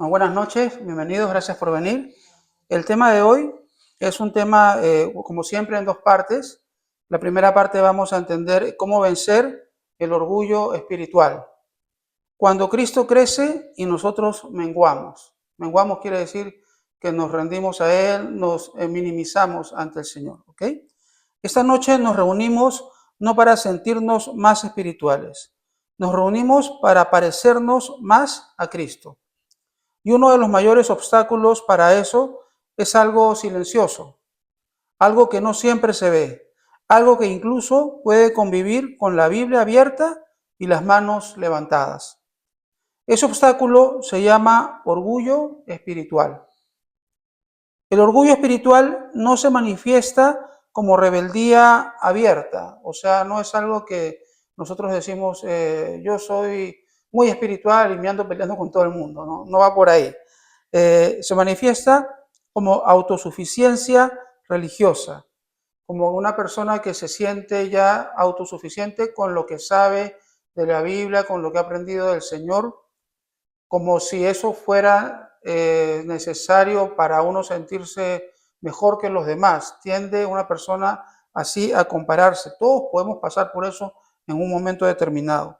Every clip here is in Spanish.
Buenas noches, bienvenidos, gracias por venir. El tema de hoy es un tema, como siempre, en dos partes. La primera parte vamos a entender cómo vencer el orgullo espiritual. Cuando Cristo crece y nosotros menguamos. Menguamos quiere decir que nos rendimos a Él, nos minimizamos ante el Señor. ¿Ok? Esta noche nos reunimos no para sentirnos más espirituales, nos reunimos para parecernos más a Cristo. Y uno de los mayores obstáculos para eso es algo silencioso, algo que no siempre se ve, algo que incluso puede convivir con la Biblia abierta y las manos levantadas. Ese obstáculo se llama orgullo espiritual. El orgullo espiritual no se manifiesta como rebeldía abierta, o sea, no es algo que nosotros decimos, yo soy muy espiritual y me ando peleando con todo el mundo, no va por ahí. Se manifiesta como autosuficiencia religiosa, como una persona que se siente ya autosuficiente con lo que sabe de la Biblia, con lo que ha aprendido del Señor, como si eso fuera necesario para uno sentirse mejor que los demás. Tiende una persona así a compararse. Todos podemos pasar por eso en un momento determinado,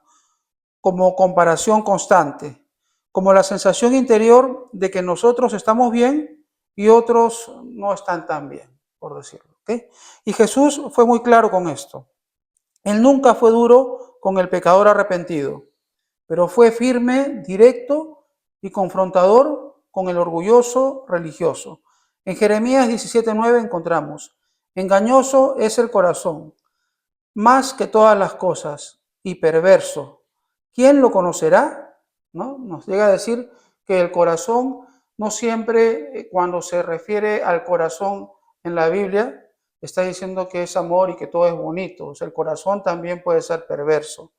como comparación constante, como la sensación interior de que nosotros estamos bien y otros no están tan bien, por decirlo. ¿Okay? Y Jesús fue muy claro con esto. Él nunca fue duro con el pecador arrepentido, pero fue firme, directo y confrontador con el orgulloso religioso. En Jeremías 17:9 encontramos, engañoso es el corazón, más que todas las cosas, y perverso. ¿Quién lo conocerá? ¿No? Nos llega a decir que el corazón no siempre, cuando se refiere al corazón en la Biblia, está diciendo que es amor y que todo es bonito. O sea, el corazón también puede ser perverso.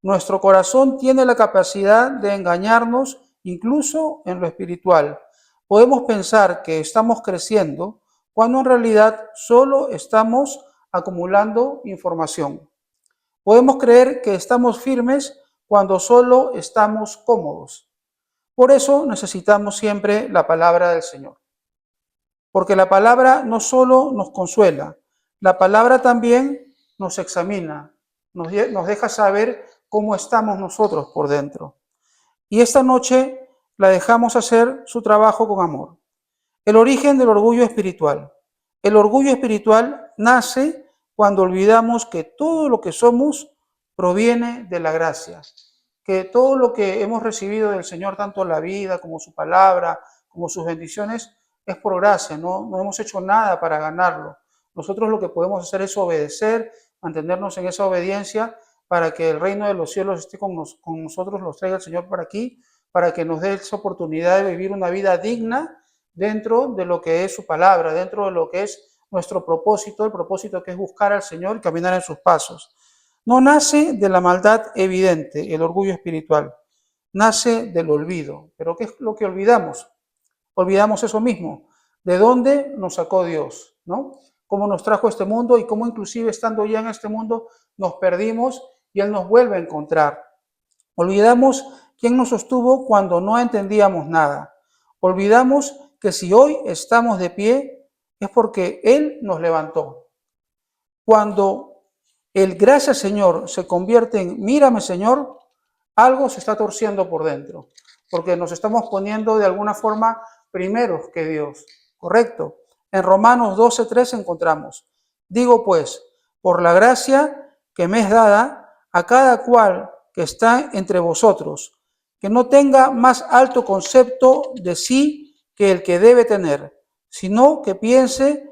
Nuestro corazón tiene la capacidad de engañarnos incluso en lo espiritual. Podemos pensar que estamos creciendo cuando en realidad solo estamos acumulando información. Podemos creer que estamos firmes cuando solo estamos cómodos. Por eso necesitamos siempre la palabra del Señor. Porque la palabra no solo nos consuela, la palabra también nos examina, nos deja saber cómo estamos nosotros por dentro. Y esta noche la dejamos hacer su trabajo con amor. El origen del orgullo espiritual. El orgullo espiritual nace cuando olvidamos que todo lo que somos proviene de la gracia, que todo lo que hemos recibido del Señor, tanto la vida como su palabra, como sus bendiciones, es por gracia, no hemos hecho nada para ganarlo. Nosotros lo que podemos hacer es obedecer, mantenernos en esa obediencia para que el reino de los cielos esté con nosotros, los traiga el Señor por aquí, para que nos dé esa oportunidad de vivir una vida digna dentro de lo que es su palabra, dentro de lo que es nuestro propósito, el propósito que es buscar al Señor y caminar en sus pasos. No nace de la maldad evidente, el orgullo espiritual, nace del olvido. ¿Pero qué es lo que olvidamos? Olvidamos eso mismo, de dónde nos sacó Dios, ¿no? Cómo nos trajo a este mundo y cómo inclusive estando ya en este mundo nos perdimos y Él nos vuelve a encontrar. Olvidamos quién nos sostuvo cuando no entendíamos nada. Olvidamos que si hoy estamos de pie es porque Él nos levantó. Cuando el gracias Señor se convierte en mírame Señor, algo se está torciendo por dentro, porque nos estamos poniendo de alguna forma primeros que Dios, ¿correcto? En Romanos 12:3 encontramos, digo pues, por la gracia que me es dada a cada cual que está entre vosotros, que no tenga más alto concepto de sí que el que debe tener, sino que piense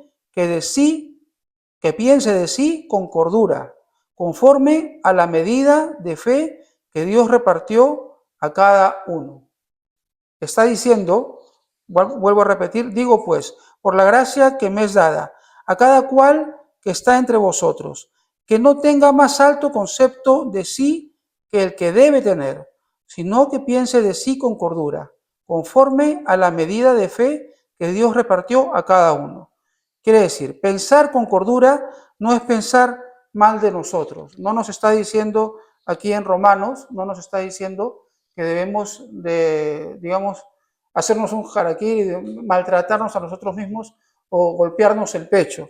de sí con cordura, conforme a la medida de fe que Dios repartió a cada uno. Está diciendo, vuelvo a repetir, digo pues, por la gracia que me es dada, a cada cual que está entre vosotros, que no tenga más alto concepto de sí que el que debe tener, sino que piense de sí con cordura, conforme a la medida de fe que Dios repartió a cada uno. Quiere decir, pensar con cordura no es pensar mal de nosotros. No nos está diciendo aquí en Romanos, no nos está diciendo que debemos de, digamos, hacernos un harakiri, maltratarnos a nosotros mismos o golpearnos el pecho.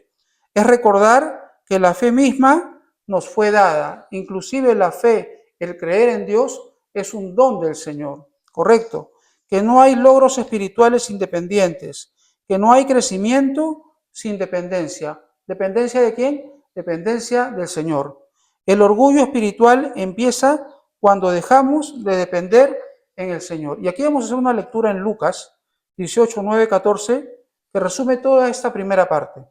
Es recordar que la fe misma nos fue dada. Inclusive la fe, el creer en Dios, es un don del Señor. ¿Correcto? Que no hay logros espirituales independientes, que no hay crecimiento sin dependencia. ¿Dependencia de quién? Dependencia del Señor. El orgullo espiritual empieza cuando dejamos de depender en el Señor. Y aquí vamos a hacer una lectura en Lucas 18, 9, 14, que resume toda esta primera parte.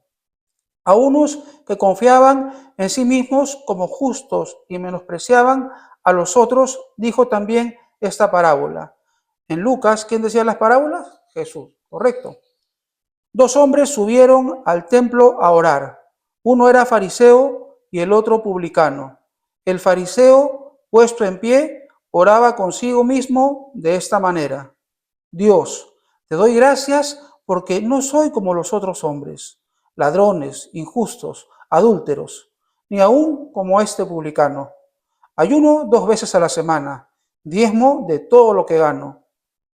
A unos que confiaban en sí mismos como justos y menospreciaban a los otros, dijo también esta parábola. En Lucas, ¿quién decía las parábolas? Jesús, correcto. Dos hombres subieron al templo a orar. Uno era fariseo y el otro publicano. El fariseo, puesto en pie, oraba consigo mismo de esta manera. Dios, te doy gracias porque no soy como los otros hombres, ladrones, injustos, adúlteros, ni aun como este publicano. Ayuno 2 veces a la semana, diezmo de todo lo que gano.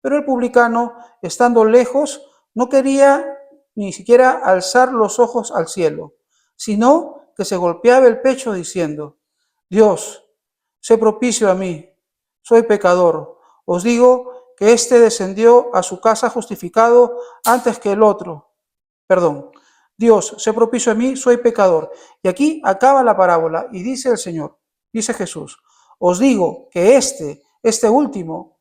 Pero el publicano, estando lejos, no quería ni siquiera alzar los ojos al cielo, sino que se golpeaba el pecho diciendo, Dios, sé propicio a mí, soy pecador. Os digo que éste descendió a su casa justificado antes que el otro. Perdón, Dios, sé propicio a mí, soy pecador. Y aquí acaba la parábola y dice el Señor, dice Jesús, os digo que este último,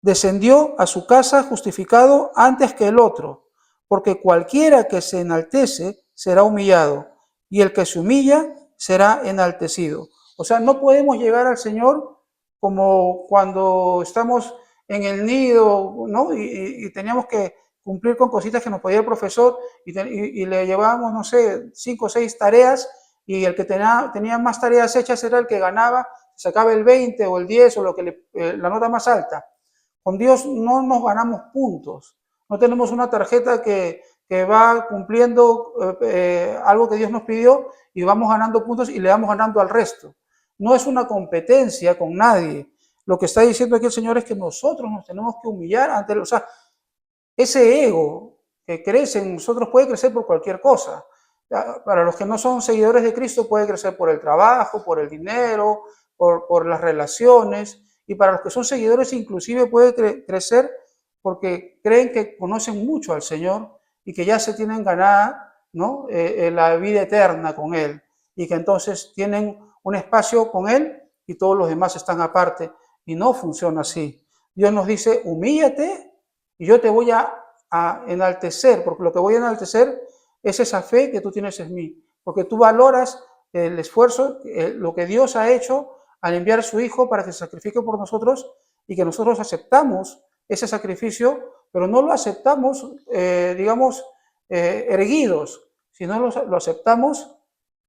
descendió a su casa justificado antes que el otro, porque cualquiera que se enaltece será humillado, y el que se humilla será enaltecido. O sea, no podemos llegar al Señor como cuando estamos en el nido, ¿no? Y teníamos que cumplir con cositas que nos pedía el profesor y le llevábamos, no sé, 5 o 6 tareas y el que tenía más tareas hechas era el que ganaba, sacaba el 20 o el 10 o la nota más alta. Con Dios no nos ganamos puntos, no tenemos una tarjeta que va cumpliendo algo que Dios nos pidió y vamos ganando puntos y le vamos ganando al resto. No es una competencia con nadie. Lo que está diciendo aquí el Señor es que nosotros nos tenemos que humillar ante él. O sea, ese ego que crece en nosotros puede crecer por cualquier cosa. Para los que no son seguidores de Cristo puede crecer por el trabajo, por el dinero, por las relaciones. Y para los que son seguidores inclusive puede crecer porque creen que conocen mucho al Señor y que ya se tienen ganada, ¿no? La vida eterna con Él y que entonces tienen un espacio con Él y todos los demás están aparte. Y no funciona así. Dios nos dice, humíllate y yo te voy a enaltecer, porque lo que voy a enaltecer es esa fe que tú tienes en mí, porque tú valoras el esfuerzo, lo que Dios ha hecho al enviar a su Hijo para que se sacrifique por nosotros y que nosotros aceptamos ese sacrificio, pero no lo aceptamos, erguidos, sino lo aceptamos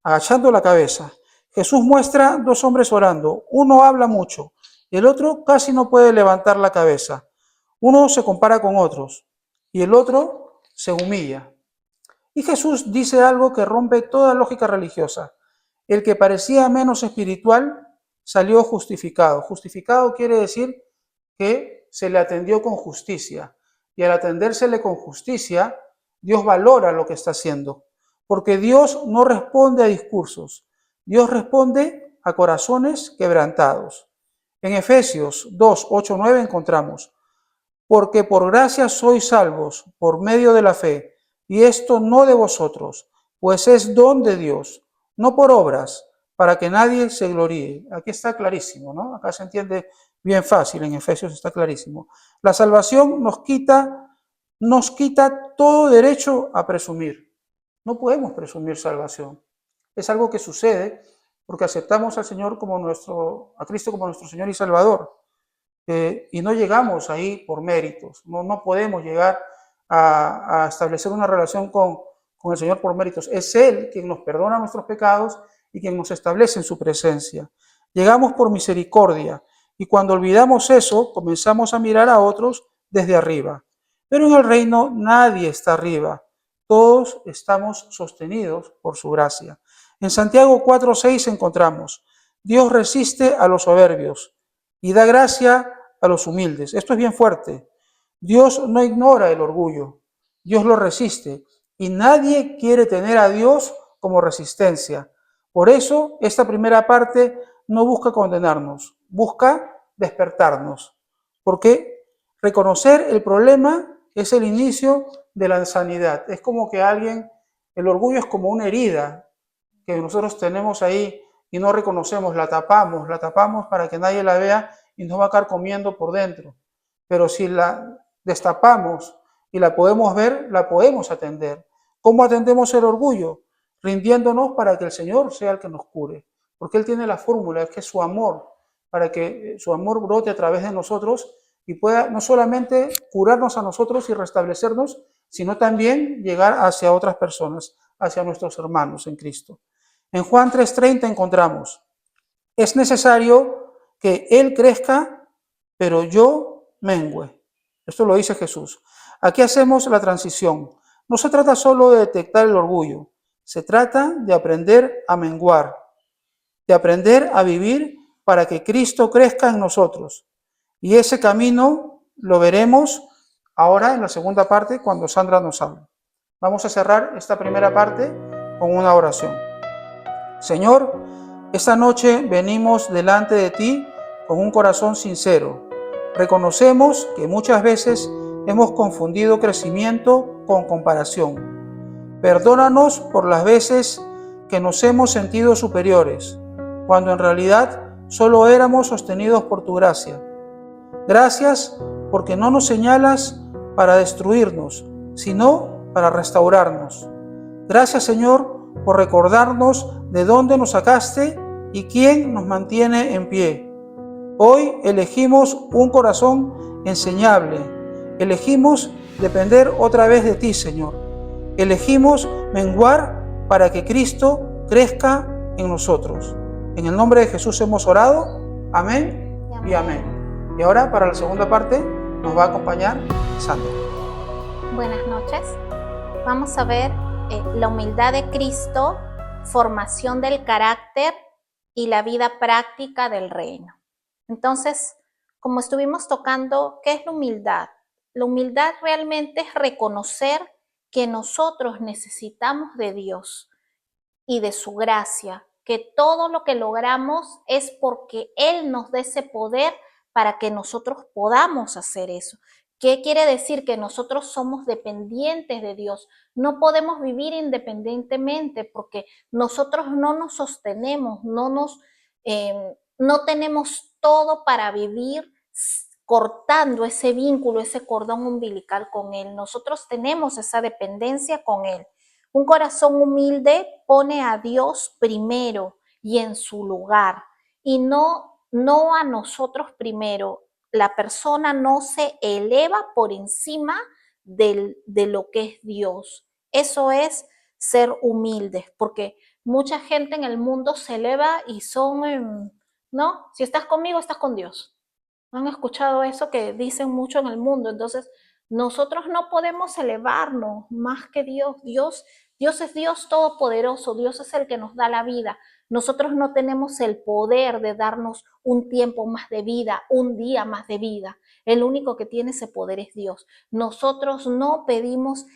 agachando la cabeza. Jesús muestra dos hombres orando. Uno habla mucho y el otro casi no puede levantar la cabeza. Uno se compara con otros y el otro se humilla. Y Jesús dice algo que rompe toda lógica religiosa. El que parecía menos espiritual salió justificado. Justificado quiere decir que se le atendió con justicia. Y al atendérsele con justicia, Dios valora lo que está haciendo. Porque Dios no responde a discursos. Dios responde a corazones quebrantados. En Efesios 2, 8, 9 encontramos, porque por gracia sois salvos por medio de la fe, y esto no de vosotros, pues es don de Dios, no por obras, para que nadie se gloríe. Aquí está clarísimo, ¿no? Acá se entiende bien fácil, en Efesios está clarísimo. La salvación nos quita todo derecho a presumir. No podemos presumir salvación. Es algo que sucede porque aceptamos al Señor a Cristo como nuestro Señor y Salvador. Y no llegamos ahí por méritos, no podemos llegar a establecer una relación con el Señor por méritos. Es Él quien nos perdona nuestros pecados y quien nos establece en su presencia. Llegamos por misericordia y cuando olvidamos eso, comenzamos a mirar a otros desde arriba. Pero en el reino nadie está arriba, todos estamos sostenidos por su gracia. En Santiago 4:6 encontramos, Dios resiste a los soberbios y da gracia a los humildes. Esto es bien fuerte. Dios no ignora el orgullo, Dios lo resiste y nadie quiere tener a Dios como resistencia. Por eso, esta primera parte no busca condenarnos, busca despertarnos, porque reconocer el problema es el inicio de la sanidad. Es como que el orgullo es como una herida que nosotros tenemos ahí y no reconocemos, la tapamos para que nadie la vea y nos va a carcomiendo por dentro. Pero si la destapamos y la podemos ver, la podemos atender. ¿Cómo atendemos el orgullo? Rindiéndonos para que el Señor sea el que nos cure, porque Él tiene la fórmula, es que es su amor, para que su amor brote a través de nosotros y pueda no solamente curarnos a nosotros y restablecernos, sino también llegar hacia otras personas, hacia nuestros hermanos en Cristo. En Juan 3:30 encontramos, es necesario que Él crezca, pero yo mengüe. Esto lo dice Jesús. Aquí hacemos la transición. No se trata solo de detectar el orgullo, se trata de aprender a menguar, de aprender a vivir para que Cristo crezca en nosotros. Y ese camino lo veremos ahora en la segunda parte cuando Sandra nos hable. Vamos a cerrar esta primera parte con una oración. Señor, esta noche venimos delante de ti con un corazón sincero. Reconocemos que muchas veces hemos confundido crecimiento con comparación. Perdónanos por las veces que nos hemos sentido superiores, cuando en realidad solo éramos sostenidos por tu gracia. Gracias porque no nos señalas para destruirnos, sino para restaurarnos. Gracias, Señor, por recordarnos de dónde nos sacaste y quién nos mantiene en pie. Hoy elegimos un corazón enseñable. Elegimos depender otra vez de ti, Señor. Elegimos menguar para que Cristo crezca en nosotros. En el nombre de Jesús hemos orado. Amén y amén. Y ahora, para la segunda parte, nos va a acompañar Sandra. Buenas noches. Vamos a ver la humildad de Cristo, formación del carácter y la vida práctica del reino. Entonces, como estuvimos tocando, ¿qué es la humildad? La humildad realmente es reconocer que nosotros necesitamos de Dios y de su gracia, que todo lo que logramos es porque Él nos dé ese poder para que nosotros podamos hacer eso. ¿Qué quiere decir? Que nosotros somos dependientes de Dios. No podemos vivir independientemente porque nosotros no nos sostenemos, no tenemos todo para vivir cortando ese vínculo, ese cordón umbilical con Él. Nosotros tenemos esa dependencia con Él. Un corazón humilde pone a Dios primero y en su lugar y no a nosotros primero. La persona no se eleva por encima de lo que es Dios. Eso es ser humildes, porque mucha gente en el mundo se eleva y son, ¿no? Si estás conmigo, estás con Dios. ¿Han escuchado eso que dicen mucho en el mundo? Entonces, nosotros no podemos elevarnos más que Dios. Dios es Dios todopoderoso, Dios es el que nos da la vida. Nosotros no tenemos el poder de darnos un tiempo más de vida, un día más de vida. El único que tiene ese poder es Dios. Nosotros no pedimos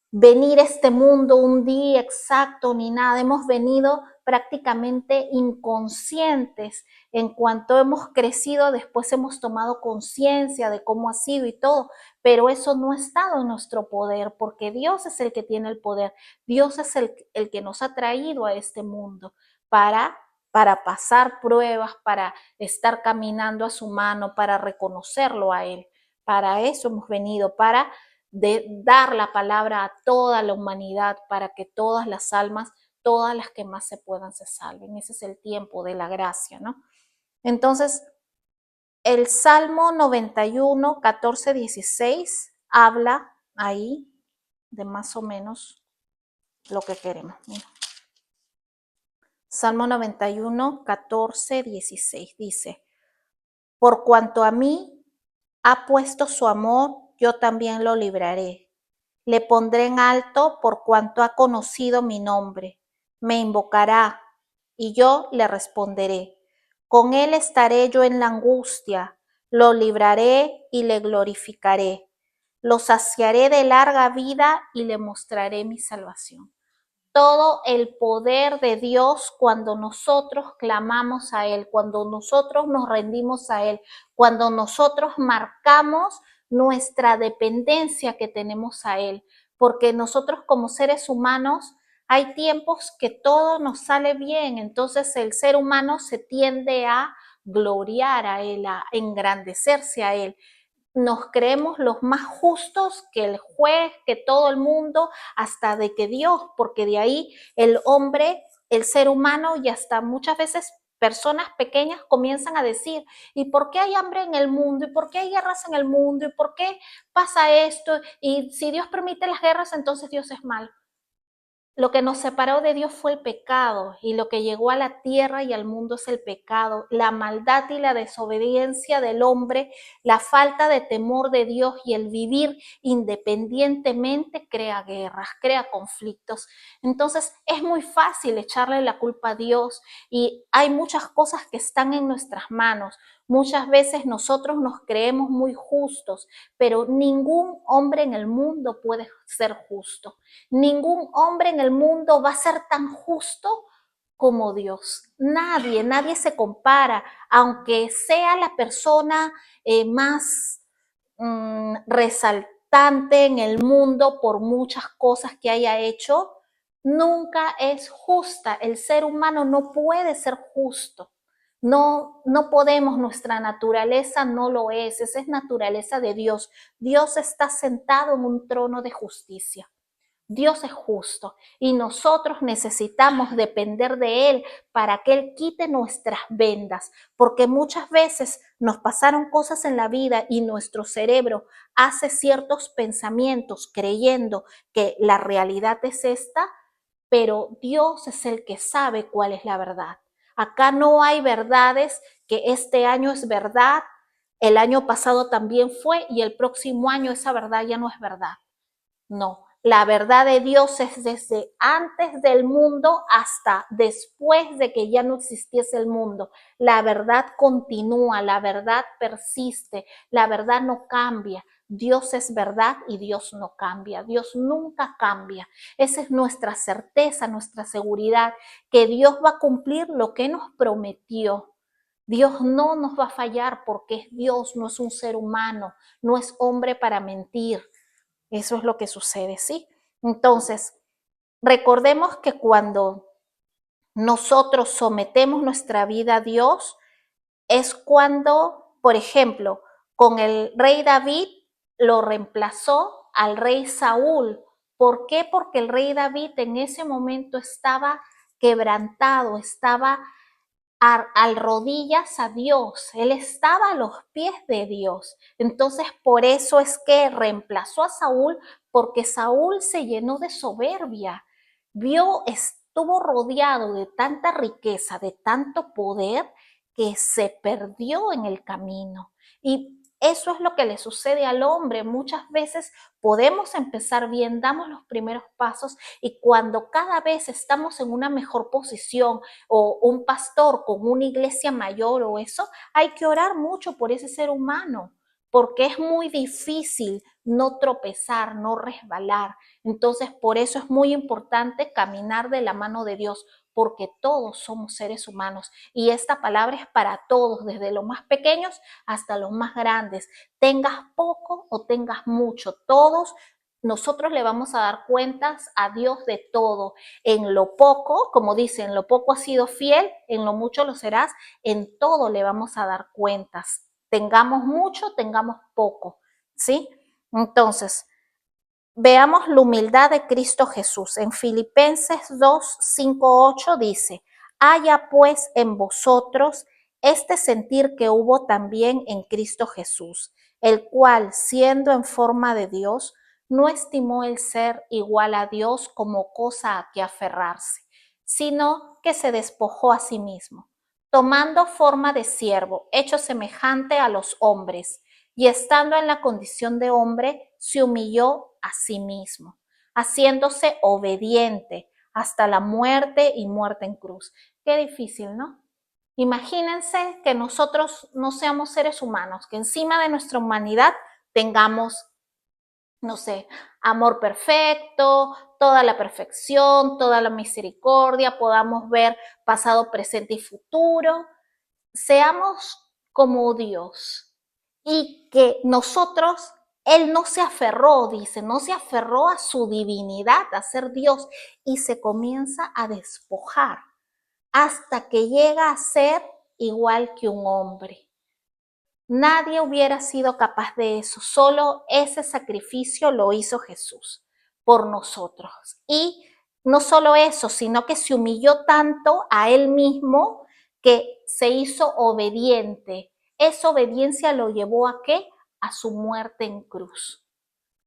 venir a este mundo un día exacto ni nada. Hemos venido prácticamente inconscientes. En cuanto hemos crecido, después hemos tomado conciencia de cómo ha sido y todo, pero eso no ha estado en nuestro poder, porque Dios es el que tiene el poder. Dios es el que nos ha traído a este mundo para pasar pruebas, para estar caminando a su mano, para reconocerlo a Él. Para eso hemos venido, para dar la palabra a toda la humanidad, para que todas las almas, todas las que más se puedan, se salven. Ese es el tiempo de la gracia, ¿no? Entonces, el Salmo 91, 14, 16 habla ahí de más o menos lo que queremos. Mira. Salmo 91, 14, 16 dice, por cuanto a mí ha puesto su amor, yo también lo libraré. Le pondré en alto por cuanto ha conocido mi nombre. Me invocará y yo le responderé. Con él estaré yo en la angustia. lo libraré y le glorificaré. Lo saciaré de larga vida y le mostraré mi salvación. Todo el poder de Dios cuando nosotros clamamos a Él, cuando nosotros nos rendimos a Él, cuando nosotros marcamos nuestra dependencia que tenemos a Él, porque nosotros como seres humanos hay tiempos que todo nos sale bien, entonces el ser humano se tiende a gloriar a Él, a engrandecerse a Él. Nos creemos los más justos que el juez, que todo el mundo, hasta de que Dios, porque de ahí el hombre, el ser humano y hasta muchas veces personas pequeñas comienzan a decir, ¿y por qué hay hambre en el mundo? ¿Y por qué hay guerras en el mundo? ¿Y por qué pasa esto? Y si Dios permite las guerras, entonces Dios es malo. Lo que nos separó de Dios fue el pecado, y lo que llegó a la tierra y al mundo es el pecado, la maldad y la desobediencia del hombre, la falta de temor de Dios y el vivir independientemente crea guerras, crea conflictos. Entonces es muy fácil echarle la culpa a Dios, y hay muchas cosas que están en nuestras manos. Muchas veces nosotros nos creemos muy justos, pero ningún hombre en el mundo puede ser justo. Ningún hombre en el mundo va a ser tan justo como Dios. Nadie se compara, aunque sea la persona más resaltante en el mundo por muchas cosas que haya hecho, nunca es justa. El ser humano no puede ser justo. No podemos, nuestra naturaleza no lo es, esa es naturaleza de Dios. Dios está sentado en un trono de justicia. Dios es justo y nosotros necesitamos depender de Él para que Él quite nuestras vendas, porque muchas veces nos pasaron cosas en la vida y nuestro cerebro hace ciertos pensamientos creyendo que la realidad es esta, pero Dios es el que sabe cuál es la verdad. Acá no hay verdades que este año es verdad, el año pasado también fue y el próximo año esa verdad ya no es verdad. No, la verdad de Dios es desde antes del mundo hasta después de que ya no existiese el mundo. La verdad continúa, la verdad persiste, la verdad no cambia. Dios es verdad y Dios no cambia. Dios nunca cambia. Esa es nuestra certeza, nuestra seguridad, que Dios va a cumplir lo que nos prometió. Dios no nos va a fallar porque es Dios, no es un ser humano, no es hombre para mentir. Eso es lo que sucede, ¿sí? Entonces, recordemos que cuando nosotros sometemos nuestra vida a Dios, es cuando, por ejemplo, con el rey David lo reemplazó al rey Saúl. ¿Por qué? Porque el rey David en ese momento estaba quebrantado, estaba al rodillas a Dios, él estaba a los pies de Dios. Entonces, por eso es que reemplazó a Saúl, porque Saúl se llenó de soberbia, estuvo rodeado de tanta riqueza, de tanto poder, que se perdió en el camino. Y eso es lo que le sucede al hombre. Muchas veces podemos empezar bien, damos los primeros pasos, y cuando cada vez estamos en una mejor posición, o un pastor con una iglesia mayor o eso, hay que orar mucho por ese ser humano, porque es muy difícil no tropezar, no resbalar. Entonces, por eso es muy importante caminar de la mano de Dios, porque todos somos seres humanos y esta palabra es para todos, desde los más pequeños hasta los más grandes. Tengas poco o tengas mucho, todos nosotros le vamos a dar cuentas a Dios de todo. En lo poco, como dice, en lo poco has sido fiel, en lo mucho lo serás, en todo le vamos a dar cuentas. Tengamos mucho, tengamos poco, ¿sí? Entonces, veamos la humildad de Cristo Jesús. En Filipenses 2, 5, 8 dice, haya pues en vosotros este sentir que hubo también en Cristo Jesús, el cual, siendo en forma de Dios, no estimó el ser igual a Dios como cosa a que aferrarse, sino que se despojó a sí mismo, tomando forma de siervo, hecho semejante a los hombres, y estando en la condición de hombre, se humilló a sí mismo, haciéndose obediente hasta la muerte y muerte en cruz. Qué difícil, ¿no? Imagínense que nosotros no seamos seres humanos, que encima de nuestra humanidad tengamos, no sé, amor perfecto, toda la perfección, toda la misericordia, podamos ver pasado, presente y futuro. Seamos como Dios y que nosotros, Él no se aferró, dice, no se aferró a su divinidad, a ser Dios, y se comienza a despojar hasta que llega a ser igual que un hombre. Nadie hubiera sido capaz de eso, solo ese sacrificio lo hizo Jesús por nosotros. Y no solo eso, sino que se humilló tanto a Él mismo que se hizo obediente. Esa obediencia lo llevó ¿a qué? A su muerte en cruz.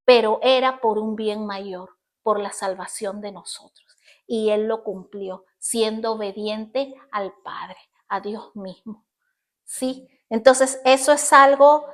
Pero era por un bien mayor, por la salvación de nosotros. Y Él lo cumplió, siendo obediente al Padre, a Dios mismo. ¿Sí? Entonces, eso es algo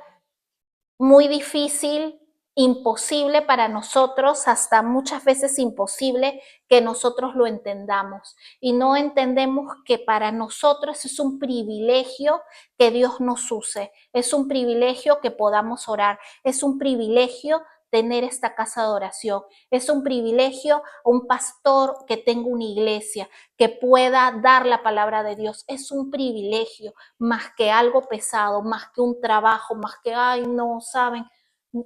muy difícil, imposible para nosotros, hasta muchas veces imposible que nosotros lo entendamos. Y no entendemos que para nosotros es un privilegio que Dios nos use, es un privilegio que podamos orar, es un privilegio tener esta casa de oración, es un privilegio un pastor que tenga una iglesia, que pueda dar la palabra de Dios, es un privilegio más que algo pesado, más que un trabajo, más que, ay, no, ¿saben?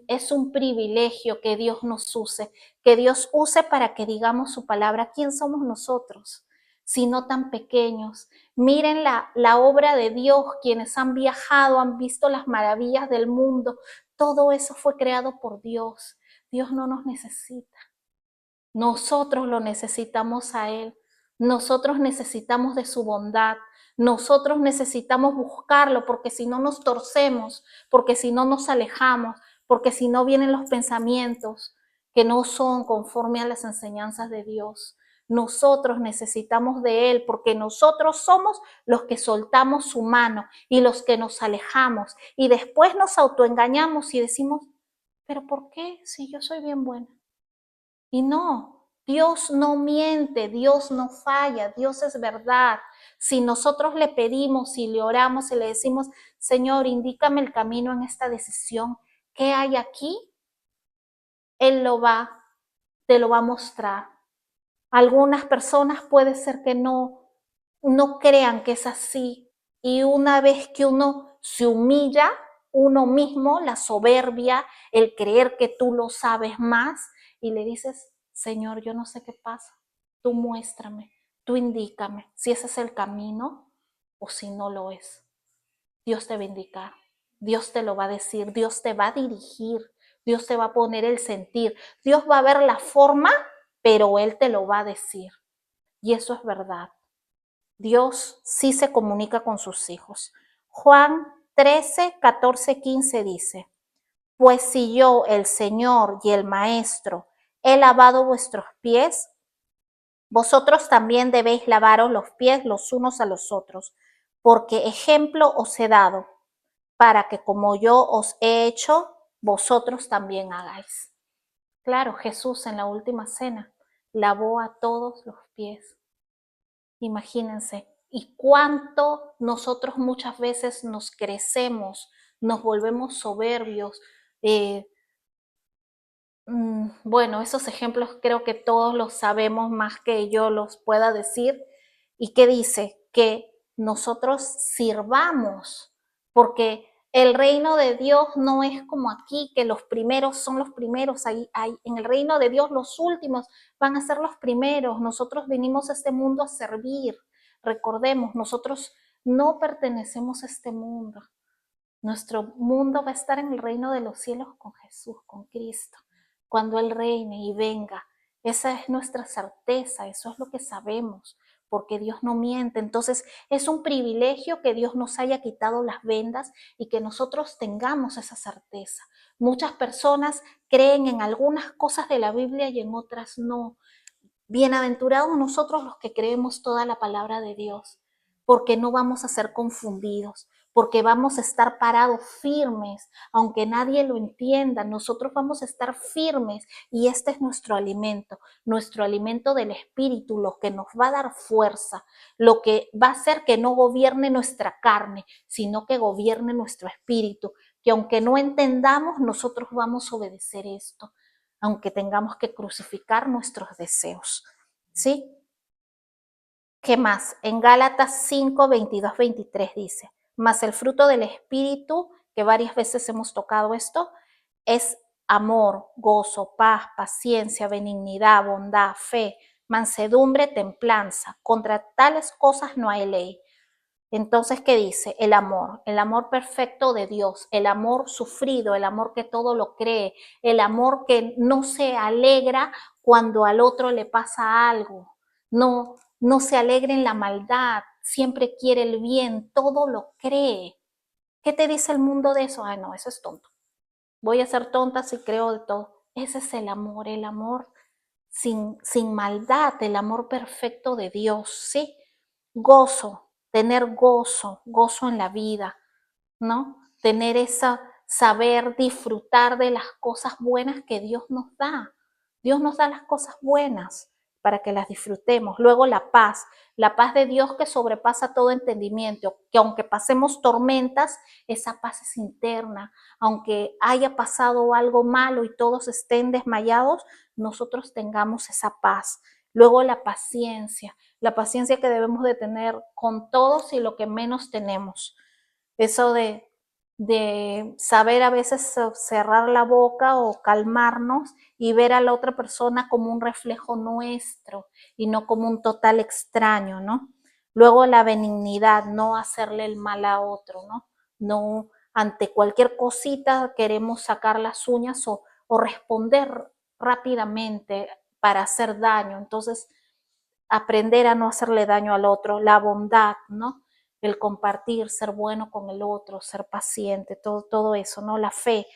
Es un privilegio que Dios nos use, que Dios use para que digamos su palabra. ¿Quién somos nosotros? Si no tan pequeños. Miren la obra de Dios, quienes han viajado, han visto las maravillas del mundo. Todo eso fue creado por Dios. Dios no nos necesita. Nosotros lo necesitamos a Él. Nosotros necesitamos de su bondad. Nosotros necesitamos buscarlo porque si no nos torcemos, porque si no nos alejamos, porque si no vienen los pensamientos que no son conforme a las enseñanzas de Dios. Nosotros necesitamos de Él porque nosotros somos los que soltamos su mano y los que nos alejamos y después nos autoengañamos y decimos, pero ¿por qué si yo soy bien buena? Y no, Dios no miente, Dios no falla, Dios es verdad. Si nosotros le pedimos y le oramos y le decimos, Señor, indícame el camino en esta decisión, ¿qué hay aquí? Él te lo va a mostrar. Algunas personas puede ser que no crean que es así. Y una vez que uno se humilla, uno mismo, la soberbia, el creer que tú lo sabes más, y le dices, Señor, yo no sé qué pasa, tú muéstrame, tú indícame si ese es el camino o si no lo es. Dios te va a indicar, Dios te lo va a decir, Dios te va a dirigir, Dios te va a poner el sentir, Dios va a ver la forma, pero Él te lo va a decir. Y eso es verdad. Dios sí se comunica con sus hijos. Juan 13, 14, 15 dice, pues si yo, el Señor y el Maestro, he lavado vuestros pies, vosotros también debéis lavaros los pies los unos a los otros, porque ejemplo os he dado, para que como yo os he hecho, vosotros también hagáis. Claro, Jesús en la última cena lavó a todos los pies. Imagínense, y cuánto nosotros muchas veces nos crecemos, nos volvemos soberbios. Bueno, esos ejemplos creo que todos los sabemos más que yo los pueda decir. ¿Y qué dice? Que nosotros sirvamos, porque el reino de Dios no es como aquí, que los primeros son los primeros. En el reino de Dios los últimos van a ser los primeros. Nosotros venimos a este mundo a servir. Recordemos, nosotros no pertenecemos a este mundo. Nuestro mundo va a estar en el reino de los cielos con Jesús, con Cristo, cuando Él reine y venga. Esa es nuestra certeza, eso es lo que sabemos, porque Dios no miente. Entonces es un privilegio que Dios nos haya quitado las vendas y que nosotros tengamos esa certeza. Muchas personas creen en algunas cosas de la Biblia y en otras no. Bienaventurados nosotros los que creemos toda la palabra de Dios, porque no vamos a ser confundidos, porque vamos a estar parados firmes, aunque nadie lo entienda, nosotros vamos a estar firmes y este es nuestro alimento del espíritu, lo que nos va a dar fuerza, lo que va a hacer que no gobierne nuestra carne, sino que gobierne nuestro espíritu, que aunque no entendamos, nosotros vamos a obedecer esto, aunque tengamos que crucificar nuestros deseos, ¿sí? ¿Qué más? En Gálatas 5, 22, 23 dice, mas el fruto del Espíritu, que varias veces hemos tocado esto, es amor, gozo, paz, paciencia, benignidad, bondad, fe, mansedumbre, templanza. Contra tales cosas no hay ley. Entonces, ¿qué dice? El amor perfecto de Dios, el amor sufrido, el amor que todo lo cree, el amor que no se alegra cuando al otro le pasa algo, no se alegra en la maldad, siempre quiere el bien, todo lo cree. ¿Qué te dice el mundo de eso? Ay, no, eso es tonto. Voy a ser tonta si creo de todo. Ese es el amor sin maldad, el amor perfecto de Dios, ¿sí? Gozo, tener gozo en la vida, ¿no? Tener saber disfrutar de las cosas buenas que Dios nos da. Dios nos da las cosas buenas para que las disfrutemos. Luego la paz de Dios que sobrepasa todo entendimiento, que aunque pasemos tormentas, esa paz es interna. Aunque haya pasado algo malo y todos estén desmayados, nosotros tengamos esa paz. Luego la paciencia que debemos de tener con todos y lo que menos tenemos. Eso de saber a veces cerrar la boca o calmarnos y ver a la otra persona como un reflejo nuestro y no como un total extraño, ¿no? Luego la benignidad, no hacerle el mal a otro, ¿no? No ante cualquier cosita queremos sacar las uñas o responder rápidamente para hacer daño. Entonces, aprender a no hacerle daño al otro, la bondad, ¿no? El compartir, ser bueno con el otro, ser paciente, todo eso, ¿no? La fe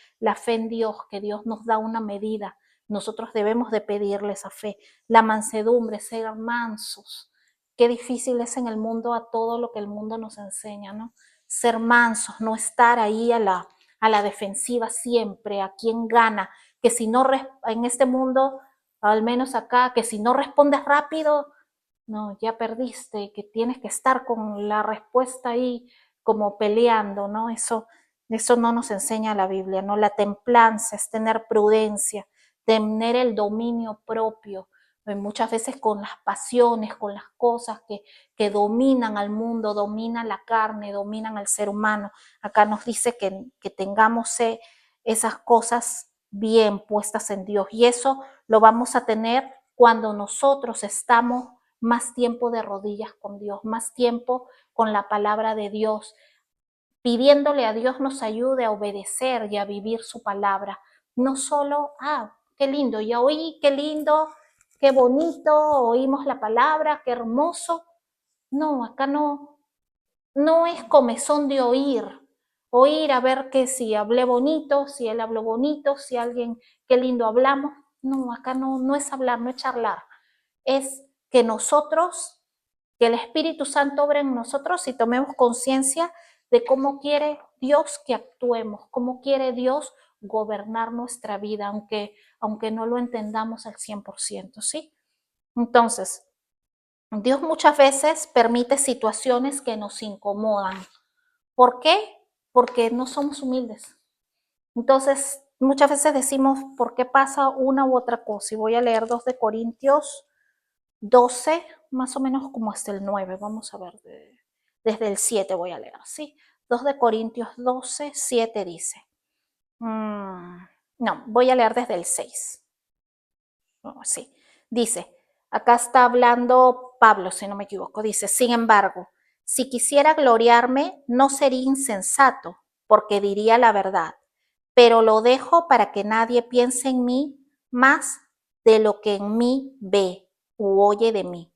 en Dios, que Dios nos da una medida, nosotros debemos de pedirle esa fe. La mansedumbre, ser mansos. Qué difícil es en el mundo a todo lo que el mundo nos enseña, ¿no? Ser mansos, no estar ahí a la defensiva siempre, a quien gana, que si no, en este mundo, al menos acá, que si no respondes rápido, no, ya perdiste, que tienes que estar con la respuesta ahí como peleando, ¿no? Eso no nos enseña la Biblia, ¿no? La templanza es tener prudencia, tener el dominio propio, muchas veces con las pasiones, con las cosas que dominan al mundo, dominan la carne, dominan al ser humano. Acá nos dice que tengamos esas cosas bien puestas en Dios y eso lo vamos a tener cuando nosotros estamos más tiempo de rodillas con Dios, más tiempo con la palabra de Dios, pidiéndole a Dios nos ayude a obedecer y a vivir su palabra. No solo, qué lindo, ya oí, qué lindo, qué bonito, oímos la palabra, qué hermoso. No, acá no es comezón de oír a ver que si hablé bonito, si él habló bonito, si alguien, qué lindo hablamos. No, acá no es hablar, no es charlar. Es que nosotros, que el Espíritu Santo obre en nosotros y tomemos conciencia de cómo quiere Dios que actuemos, cómo quiere Dios gobernar nuestra vida, aunque no lo entendamos al 100%, ¿sí? Entonces, Dios muchas veces permite situaciones que nos incomodan. ¿Por qué? Porque no somos humildes. Entonces, muchas veces decimos, ¿por qué pasa una u otra cosa? Y voy a leer 2 de Corintios 12, más o menos como hasta el 9, vamos a ver, desde el 7 voy a leer, ¿sí? 2 de Corintios 12, 7 dice, no, voy a leer desde el 6, sí, dice, acá está hablando Pablo, si no me equivoco, dice, sin embargo, si quisiera gloriarme, no sería insensato, porque diría la verdad, pero lo dejo para que nadie piense en mí más de lo que en mí ve u oye de mí,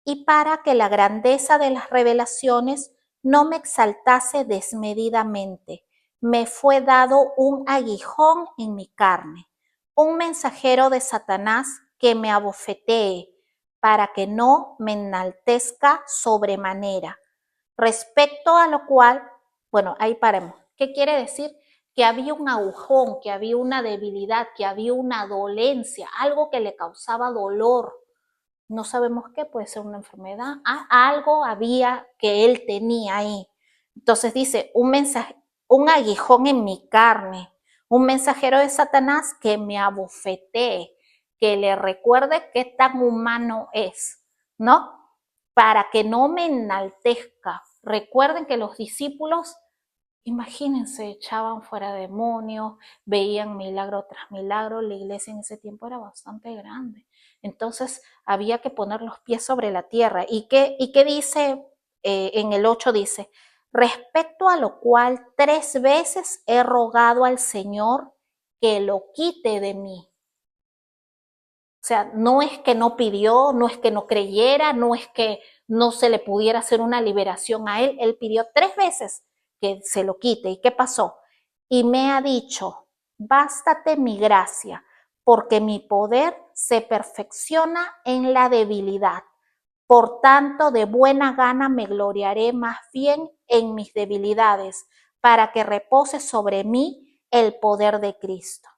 y para que la grandeza de las revelaciones no me exaltase desmedidamente, me fue dado un aguijón en mi carne, un mensajero de Satanás que me abofetee, para que no me enaltezca sobremanera, respecto a lo cual Bueno, ahí paremos. ¿Qué quiere decir? Que había un agujón, que había una debilidad, que había una dolencia, algo que le causaba dolor. No sabemos qué, puede ser una enfermedad, algo había que él tenía ahí. Entonces dice, un aguijón en mi carne, un mensajero de Satanás que me abofetee, que le recuerde qué tan humano es, ¿no? Para que no me enaltezca. Recuerden que los discípulos, imagínense, echaban fuera demonios, veían milagro tras milagro, la iglesia en ese tiempo era bastante grande. Entonces había que poner los pies sobre la tierra. ¿Y qué dice en el 8? Dice, respecto a lo cual 3 veces he rogado al Señor que lo quite de mí. O sea, no es que no pidió, no es que no creyera, no es que no se le pudiera hacer una liberación a él. Él pidió 3 veces que se lo quite. ¿Y qué pasó? Y me ha dicho, bástate mi gracia, porque mi poder se perfecciona en la debilidad. Por tanto, de buena gana me gloriaré más bien en mis debilidades, para que repose sobre mí el poder de Cristo.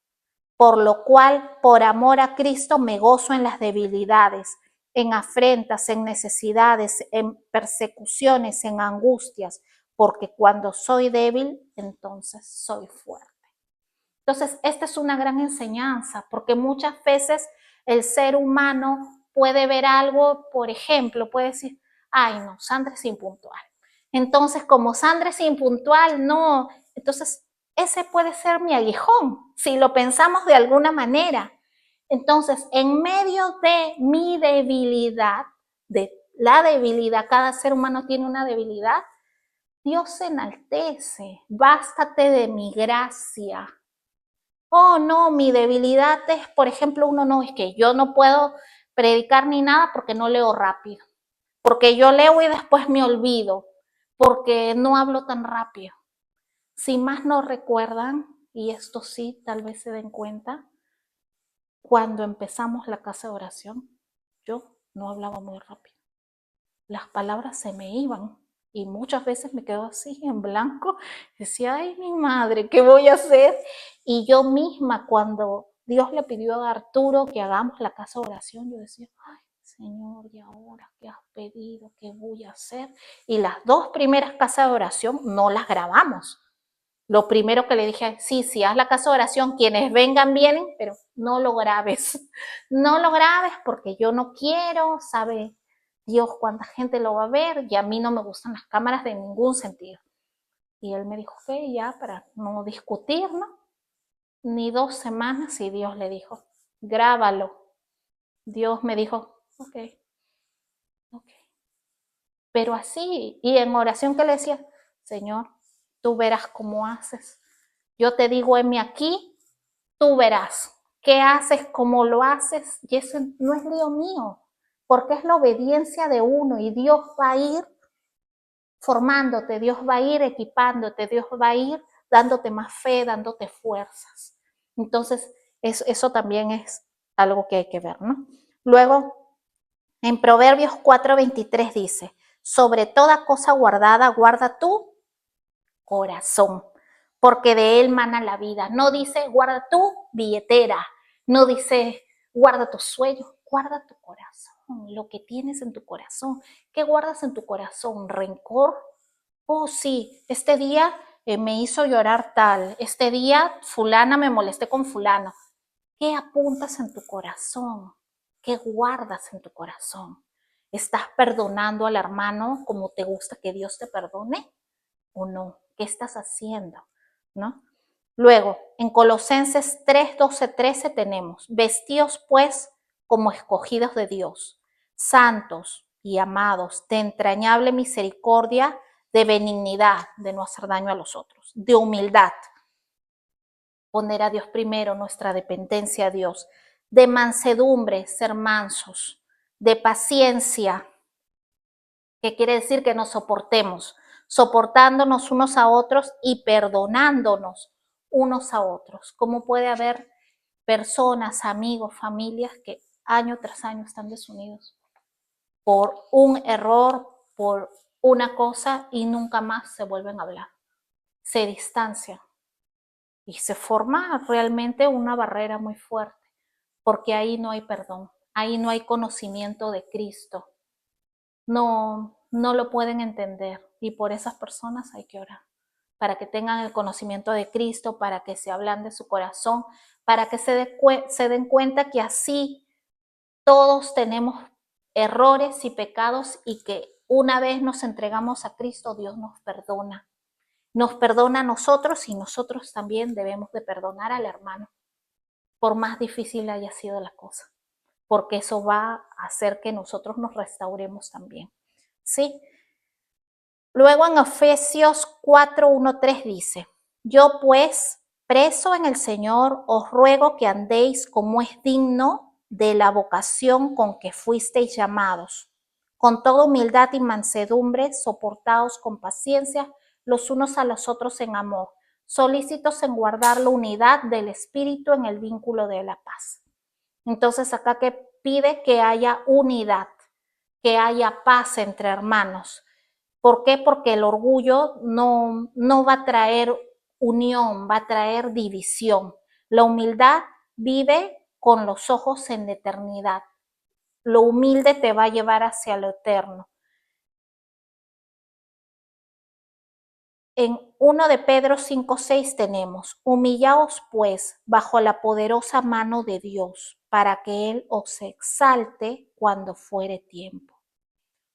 Por lo cual, por amor a Cristo, me gozo en las debilidades, en afrentas, en necesidades, en persecuciones, en angustias, porque cuando soy débil, entonces soy fuerte. Entonces, esta es una gran enseñanza, porque muchas veces el ser humano puede ver algo, por ejemplo, puede decir, ay no, Sandra es impuntual. Entonces, como Sandra es impuntual, no, entonces ese puede ser mi aguijón, si lo pensamos de alguna manera. Entonces, en medio de mi debilidad, de la debilidad, cada ser humano tiene una debilidad, Dios se enaltece, bástate de mi gracia. Oh, no, mi debilidad es, por ejemplo, es que yo no puedo predicar ni nada porque no leo rápido, porque yo leo y después me olvido, porque no hablo tan rápido. Si más no recuerdan, y esto sí, tal vez se den cuenta, cuando empezamos la casa de oración, yo no hablaba muy rápido. Las palabras se me iban y muchas veces me quedo así en blanco. Decía, ay, mi madre, ¿qué voy a hacer? Y yo misma, cuando Dios le pidió a Arturo que hagamos la casa de oración, yo decía, ay, Señor, ¿y ahora qué has pedido? ¿Qué voy a hacer? Y las 2 primeras casas de oración no las grabamos. Lo primero que le dije, sí, haz la casa de oración, quienes vengan vienen, pero no lo grabes. No lo grabes porque yo no quiero, sabe Dios cuánta gente lo va a ver y a mí no me gustan las cámaras de ningún sentido. Y él me dijo, ok, ya para no discutir, ¿no? Ni 2 semanas y Dios le dijo, grábalo. Dios me dijo, ok. Pero así, y en oración que le decía, Señor, tú verás cómo haces. Yo te digo, heme aquí, tú verás qué haces, cómo lo haces, y eso no es lío mío, porque es la obediencia de uno y Dios va a ir formándote, Dios va a ir equipándote, Dios va a ir dándote más fe, dándote fuerzas. Entonces, eso también es algo que hay que ver, ¿no? Luego, en Proverbios 4:23 dice, sobre toda cosa guardada, guarda tu corazón, porque de él mana la vida. No dice guarda tu billetera, no dice guarda tus sueños, guarda tu corazón, lo que tienes en tu corazón. ¿Qué guardas en tu corazón? ¿Rencor? Oh, sí, este día me hizo llorar tal, este día fulana me molesté con fulano. ¿Qué apuntas en tu corazón? ¿Qué guardas en tu corazón? ¿Estás perdonando al hermano como te gusta que Dios te perdone o no? ¿Qué estás haciendo? ¿No? Luego, en Colosenses 3, 12, 13 tenemos, vestíos pues como escogidos de Dios, santos y amados, de entrañable misericordia, de benignidad, de no hacer daño a los otros, de humildad, poner a Dios primero, nuestra dependencia a Dios, de mansedumbre, ser mansos, de paciencia, que quiere decir que nos soportemos, soportándonos unos a otros y perdonándonos unos a otros. ¿Cómo puede haber personas, amigos, familias que año tras año están desunidos por un error, por una cosa y nunca más se vuelven a hablar? se distancian y se forma realmente una barrera muy fuerte, porque ahí no hay perdón, ahí no hay conocimiento de Cristo. No lo pueden entender y por esas personas hay que orar, para que tengan el conocimiento de Cristo, para que se ablande su corazón, para que se den cuenta que así todos tenemos errores y pecados y que una vez nos entregamos a Cristo, Dios nos perdona. Nos perdona a nosotros y nosotros también debemos de perdonar al hermano, por más difícil haya sido la cosa, porque eso va a hacer que nosotros nos restauremos también. ¿Sí? Luego en Efesios 4:1-3 dice, yo pues, preso en el Señor, os ruego que andéis como es digno de la vocación con que fuisteis llamados, con toda humildad y mansedumbre, soportaos con paciencia los unos a los otros en amor, solícitos en guardar la unidad del Espíritu en el vínculo de la paz. Entonces acá que pide que haya unidad, que haya paz entre hermanos. ¿Por qué? Porque el orgullo no va a traer unión, va a traer división. La humildad vive con los ojos en la eternidad. Lo humilde te va a llevar hacia lo eterno. En 1 de Pedro 5:6 tenemos, humillaos pues bajo la poderosa mano de Dios, para que Él os exalte cuando fuere tiempo.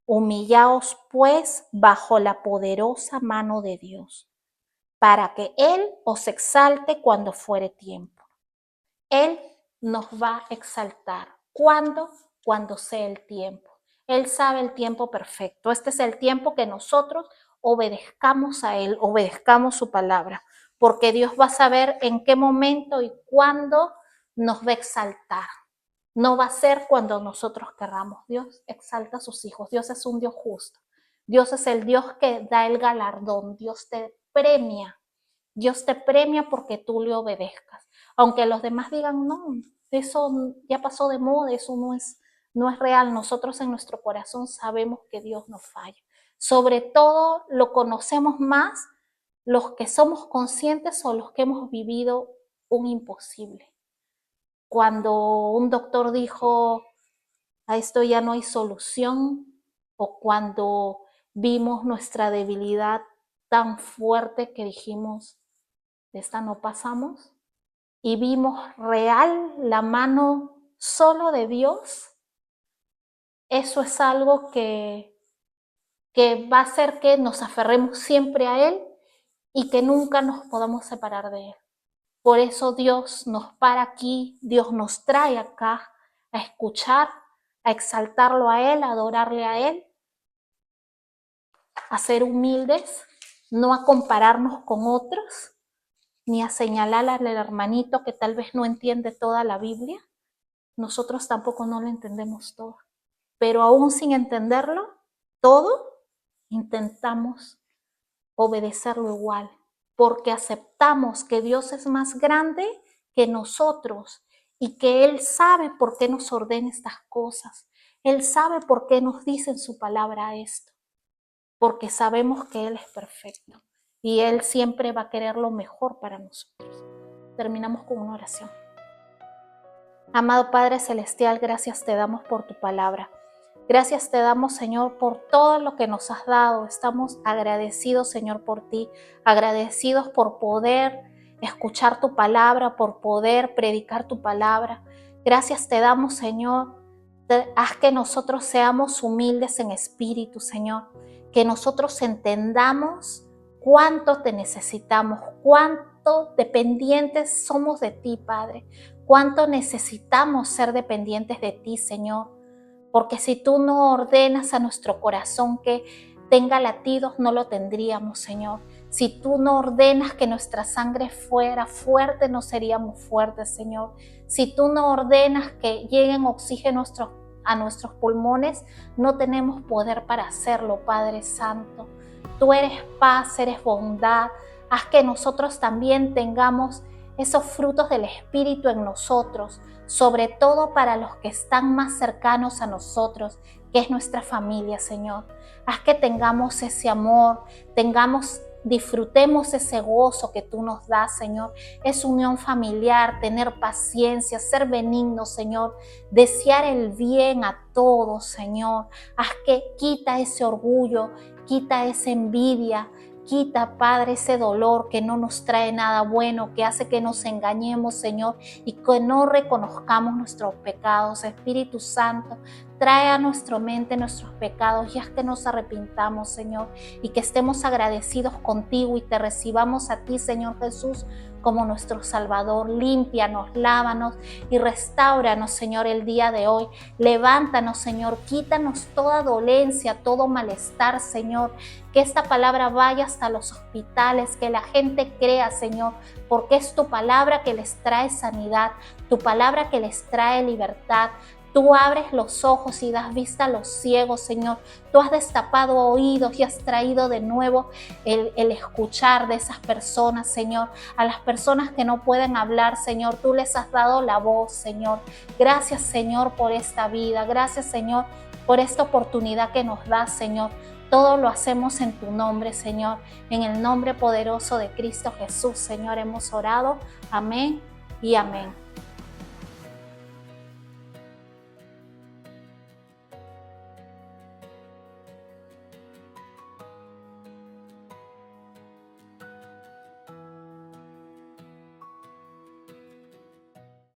Humillaos pues bajo la poderosa mano de Dios, para que Él os exalte cuando fuere tiempo. Él nos va a exaltar. ¿Cuándo? Cuando sea el tiempo. Él sabe el tiempo perfecto. Este es el tiempo que nosotros obedezcamos a Él, obedezcamos su palabra, porque Dios va a saber en qué momento y cuándo nos va a exaltar. No va a ser cuando nosotros querramos. Dios exalta a sus hijos. Dios es un Dios justo. Dios es el Dios que da el galardón. Dios te premia. Dios te premia porque tú le obedezcas. Aunque los demás digan, no, eso ya pasó de moda, eso no es real. Nosotros en nuestro corazón sabemos que Dios no falla. Sobre todo lo conocemos más los que somos conscientes o los que hemos vivido un imposible. Cuando un doctor dijo, a esto ya no hay solución, o cuando vimos nuestra debilidad tan fuerte que dijimos, de esta no pasamos, y vimos real la mano solo de Dios, eso es algo que va a hacer que nos aferremos siempre a Él y que nunca nos podamos separar de Él. Por eso Dios nos para aquí, Dios nos trae acá a escuchar, a exaltarlo a Él, a adorarle a Él, a ser humildes, no a compararnos con otros, ni a señalar al hermanito que tal vez no entiende toda la Biblia. Nosotros tampoco no lo entendemos todo. Pero aún sin entenderlo todo, intentamos obedecerlo igual, porque aceptamos que Dios es más grande que nosotros y que Él sabe por qué nos ordena estas cosas. Él sabe por qué nos dice en su palabra esto, porque sabemos que Él es perfecto y Él siempre va a querer lo mejor para nosotros. Terminamos con una oración. Amado Padre Celestial, gracias te damos por tu palabra. Gracias te damos, Señor, por todo lo que nos has dado. Estamos agradecidos, Señor, por ti, agradecidos por poder escuchar tu palabra, por poder predicar tu palabra. Gracias te damos, Señor. Haz que nosotros seamos humildes en espíritu, Señor. Que nosotros entendamos cuánto te necesitamos, cuánto dependientes somos de ti, Padre. Cuánto necesitamos ser dependientes de ti, Señor. Porque si tú no ordenas a nuestro corazón que tenga latidos, no lo tendríamos, Señor. Si tú no ordenas que nuestra sangre fuera fuerte, no seríamos fuertes, Señor. Si tú no ordenas que lleguen oxígeno a nuestros pulmones, no tenemos poder para hacerlo, Padre Santo. Tú eres paz, eres bondad. Haz que nosotros también tengamos esos frutos del Espíritu en nosotros, sobre todo para los que están más cercanos a nosotros, que es nuestra familia, Señor. Haz que tengamos ese amor, tengamos disfrutemos ese gozo que tú nos das, Señor. Es unión familiar, tener paciencia, ser benigno, Señor, desear el bien a todos, Señor. Haz que quita ese orgullo, quita esa envidia, quita, Padre, ese dolor que no nos trae nada bueno, que hace que nos engañemos, Señor, y que no reconozcamos nuestros pecados. Espíritu Santo, trae a nuestra mente nuestros pecados y haz que nos arrepintamos, Señor, y que estemos agradecidos contigo y te recibamos a ti, Señor Jesús, como nuestro Salvador. Límpianos, lávanos y restáuranos, Señor, el día de hoy. Levántanos, Señor, quítanos toda dolencia, todo malestar, Señor. Que esta palabra vaya hasta los hospitales, que la gente crea, Señor, porque es tu palabra que les trae sanidad, tu palabra que les trae libertad. Tú abres los ojos y das vista a los ciegos, Señor. Tú has destapado oídos y has traído de nuevo el escuchar de esas personas, Señor. A las personas que no pueden hablar, Señor, tú les has dado la voz, Señor. Gracias, Señor, por esta vida. Gracias, Señor, por esta oportunidad que nos das, Señor. Todo lo hacemos en tu nombre, Señor. En el nombre poderoso de Cristo Jesús, Señor, hemos orado. Amén y amén.